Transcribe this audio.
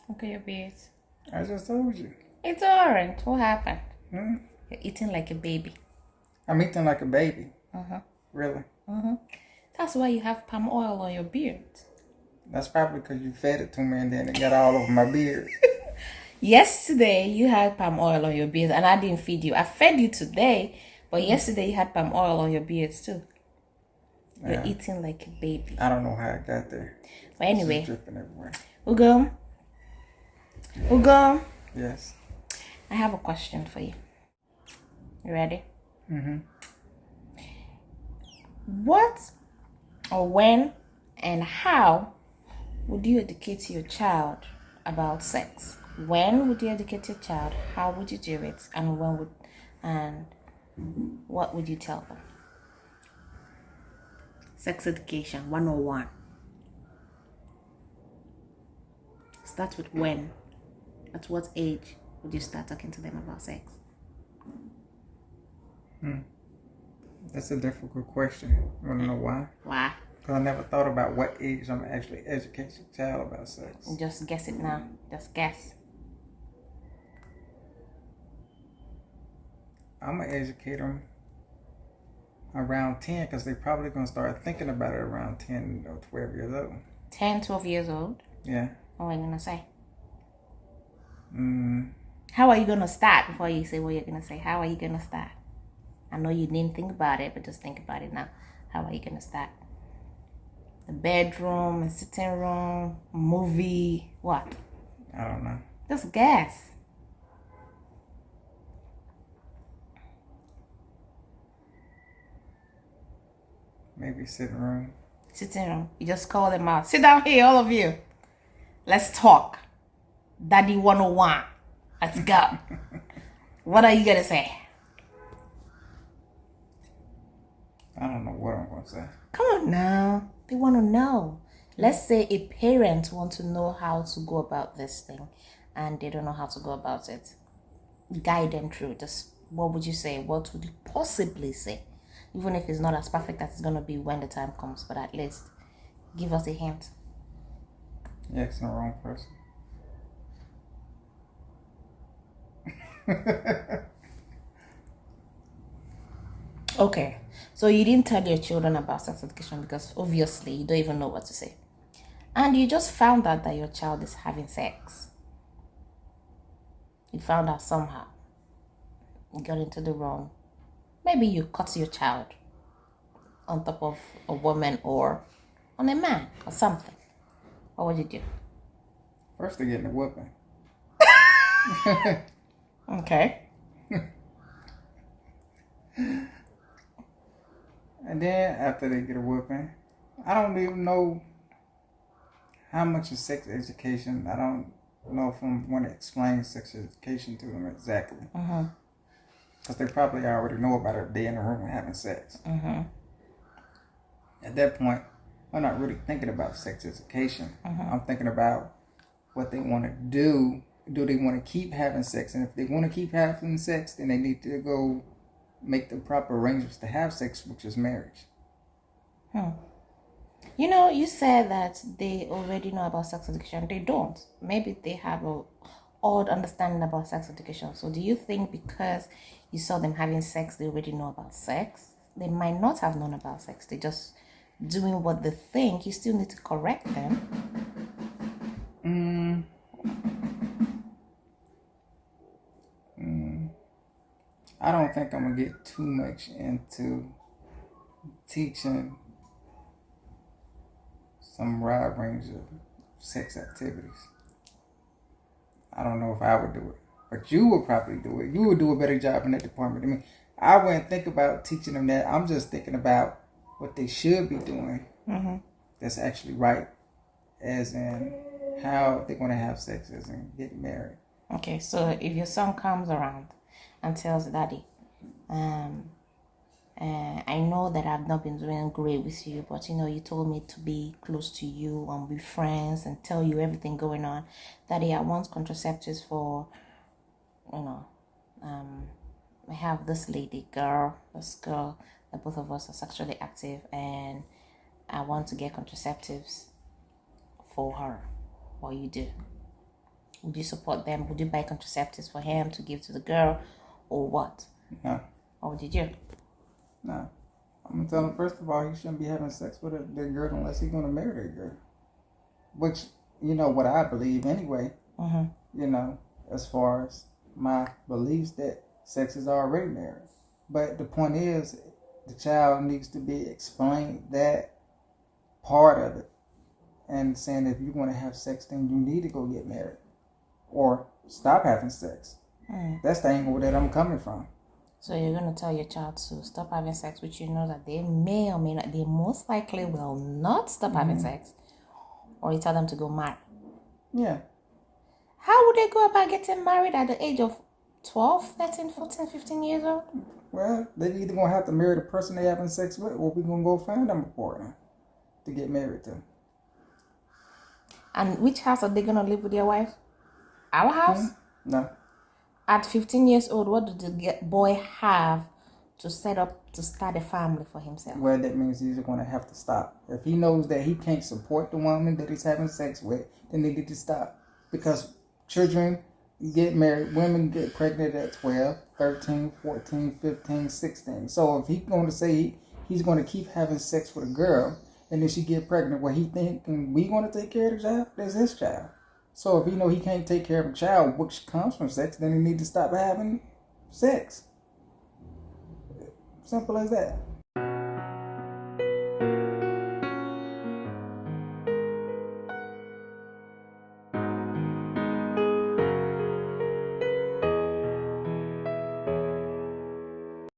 Look at your beard. I just told you. It's orange. What happened? Hmm? You're eating like a baby. I'm eating like a baby. Uh-huh. Really? That's why you have palm oil on your beard. That's probably because you fed it to me and then it got all over my beard. Yesterday, you had palm oil on your beard and I didn't feed you. I fed you today, but yesterday you had palm oil on your beard too. You're Yeah. eating like a baby. I don't know how it got there. But It's anyway, just dripping everywhere. Ugo, Yes. I have a question for you. You ready? Mm-hmm. What or when and how would you educate your child about sex? When would you educate your child? How would you do it? And what would you tell them? Sex education 101. Start with when. At what age would you start talking to them about sex? That's a difficult question. You want to know why? Why? Because I never thought about what age I'm actually educating a child about sex. Just guess it now. Just guess. I'm going to educate them around 10 because they're probably going to start thinking about it around 10 or 12 years old. 10, 12 years old? Yeah. What are you going to say? Mm, How are you going to start before you say what you're going to say? How are you going to start? I know you didn't think about it, but just think about it now. How are you going to start? The bedroom, a sitting room, movie, what? I don't know. Just guess. Maybe sitting room. Sitting room. You just call them out. Sit down here, all of you. Let's talk. Daddy 101. Let's go. What are you going to say? I don't know what I'm going to say. Come on now. They want to know. Let's say a parent wants to know how to go about this thing and they don't know how to go about it. Guide them through. Just what would you say? What would you possibly say? Even if it's not as perfect as it's going to be when the time comes, but at least give us a hint. You're asking the wrong person. Okay, so you didn't tell your children about sex education because obviously you don't even know what to say. And you just found out that your child is having sex. You found out somehow. You got into the wrong. Maybe you cut your child on top of a woman or on a man or something. What would you do? First, they're getting a whooping. Okay. And then after they get a whooping, I don't even know how much is sex education. I don't know if I'm going to explain sex education to them exactly. Because they probably already know about it. They're in the room having sex. At that point, I'm not really thinking about sex education. I'm thinking about what they want to do. Do they want to keep having sex? And if they want to keep having sex, then they need to go make the proper arrangements to have sex, which is marriage. You know, you said that they already know about sex education. They don't. Maybe they have a odd understanding about sex education. So do you think because you saw them having sex, they already know about sex? They might not have known about sex. They're just doing what they think. You still need to correct them. I don't think I'm going to get too much into teaching some wide range of sex activities. I don't know if I would do it. But you would probably do it. You would do a better job in that department. I mean, I wouldn't think about teaching them that. I'm just thinking about what they should be doing that's actually right, as in how they're going to have sex, as in get married. Okay, so if your son comes around and tells daddy, I know that I've not been doing great with you, but you told me to be close to you and be friends and tell you everything going on. Daddy, I want contraceptives for, I have this this girl, that both of us are sexually active, and I want to get contraceptives for her. What you do? Would you support them? Would you buy contraceptives for him to give to the girl, or what? No. Or would you do? No. I'm gonna tell him first of all he shouldn't be having sex with that girl unless he's gonna marry that girl. Which, you know, what I believe anyway. Mm-hmm. You know, as far as my beliefs that sex is already marriage. But the point is, the child needs to be explained that part of it, and saying if you want to have sex, then you need to go get married or stop having sex. That's the angle that I'm coming from. So you're going to tell your child to stop having sex, which you know that they may or may not, they most likely will not stop having sex, or you tell them to go marry. Yeah. How would they go about getting married at the age of 12, 13, 14, 15 years old? Well, they either going to have to marry the person they having sex with, or we going to go find them a partner to get married to. And which house are they going to live with their wife? Our house? No. At 15 years old, what did the boy have to set up to start a family for himself? Well, that means he's going to have to stop. If he knows that he can't support the woman that he's having sex with, then they need to stop. Because children get married, women get pregnant at 12, 13, 14, 15, 16. So if he's going to say he's going to keep having sex with a girl, and then she get pregnant, well, he thinking we going to take care of the child? That's his child. So if he know he can't take care of a child, which comes from sex, then he need to stop having sex. Simple as that.